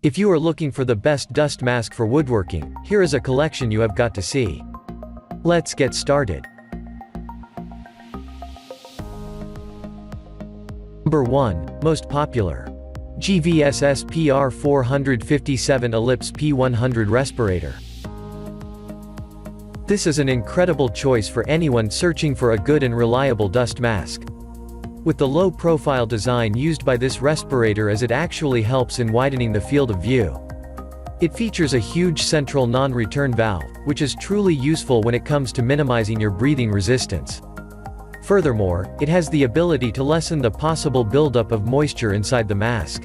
If you are looking for the best dust mask for woodworking, here is a collection you have got to see. Let's get started. Number 1, most popular. GVSS PR457 Elipse P100 Respirator. This is an incredible choice for anyone searching for a good and reliable dust mask. With the low-profile design used by this respirator, as it actually helps in widening the field of view. It features a huge central non-return valve, which is truly useful when it comes to minimizing your breathing resistance. Furthermore, it has the ability to lessen the possible buildup of moisture inside the mask.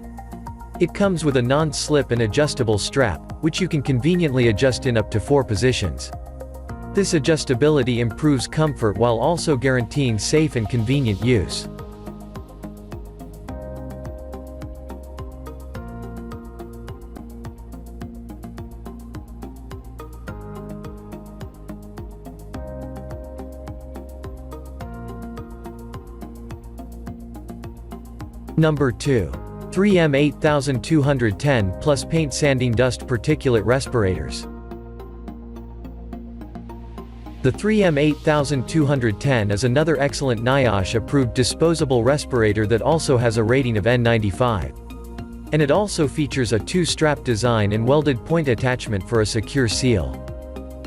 It comes with a non-slip and adjustable strap, which you can conveniently adjust in up to 4 positions. This adjustability improves comfort while also guaranteeing safe and convenient use. Number 2. 3M 8210 Plus Paint Sanding Dust Particulate Respirators. The 3M 8210 is another excellent NIOSH-approved disposable respirator that also has a rating of N95. And it also features a 2-strap design and welded point attachment for a secure seal.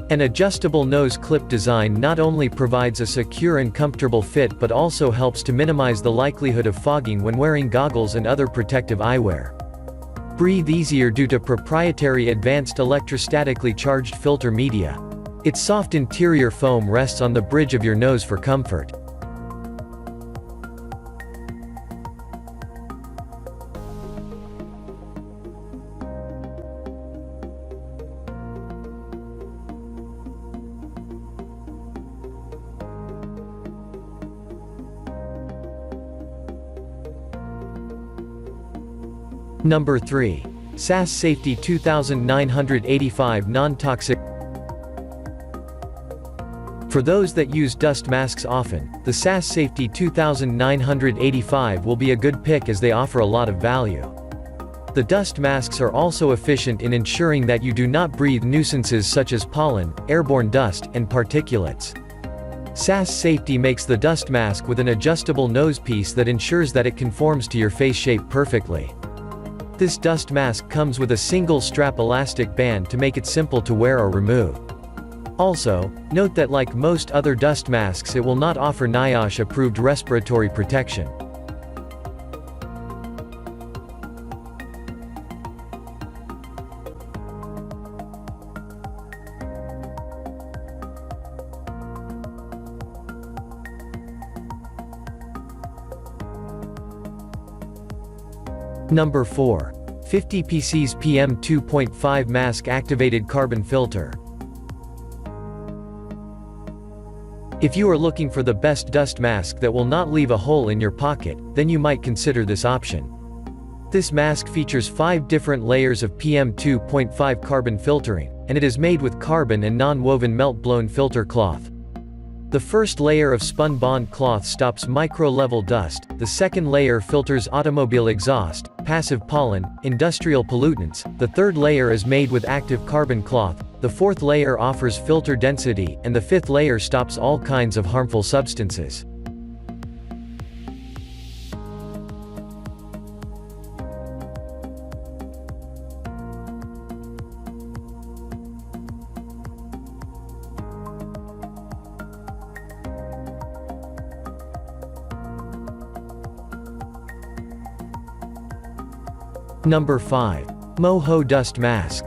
An adjustable nose clip design not only provides a secure and comfortable fit but also helps to minimize the likelihood of fogging when wearing goggles and other protective eyewear. Breathe easier due to proprietary advanced electrostatically charged filter media. Its soft interior foam rests on the bridge of your nose for comfort. Number 3. SAS Safety 2985 Non-Toxic. For those that use dust masks often, the SAS Safety 2985 will be a good pick as they offer a lot of value. The dust masks are also efficient in ensuring that you do not breathe nuisances such as pollen, airborne dust, and particulates. SAS Safety makes the dust mask with an adjustable nose piece that ensures that it conforms to your face shape perfectly. This dust mask comes with a single strap elastic band to make it simple to wear or remove. Also, note that like most other dust masks, it will not offer NIOSH-approved respiratory protection. Number 4. 50 PC's PM 2.5 Mask Activated Carbon Filter. If you are looking for the best dust mask that will not leave a hole in your pocket, then you might consider this option. This mask features 5 different layers of PM 2.5 carbon filtering, and it is made with carbon and non-woven melt-blown filter cloth. The first layer of spun bond cloth stops micro-level dust, the second layer filters automobile exhaust, passive pollen, industrial pollutants, the third layer is made with active carbon cloth, the fourth layer offers filter density, and the fifth layer stops all kinds of harmful substances. Number 5. MoHo Dust Mask.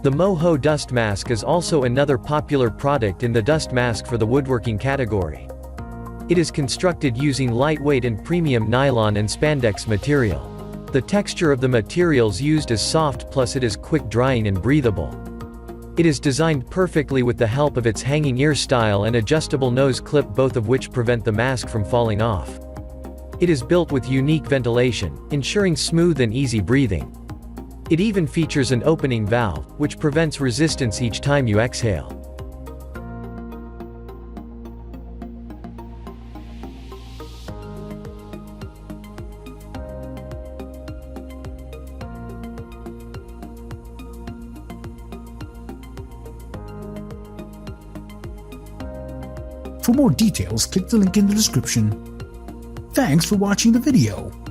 The MoHo Dust Mask is also another popular product in the dust mask for the woodworking category. It is constructed using lightweight and premium nylon and spandex material. The texture of the materials used is soft, plus it is quick drying and breathable. It is designed perfectly with the help of its hanging ear style and adjustable nose clip, both of which prevent the mask from falling off. It is built with unique ventilation, ensuring smooth and easy breathing. It even features an opening valve, which prevents resistance each time you exhale. For more details, click the link in the description. Thanks for watching the video.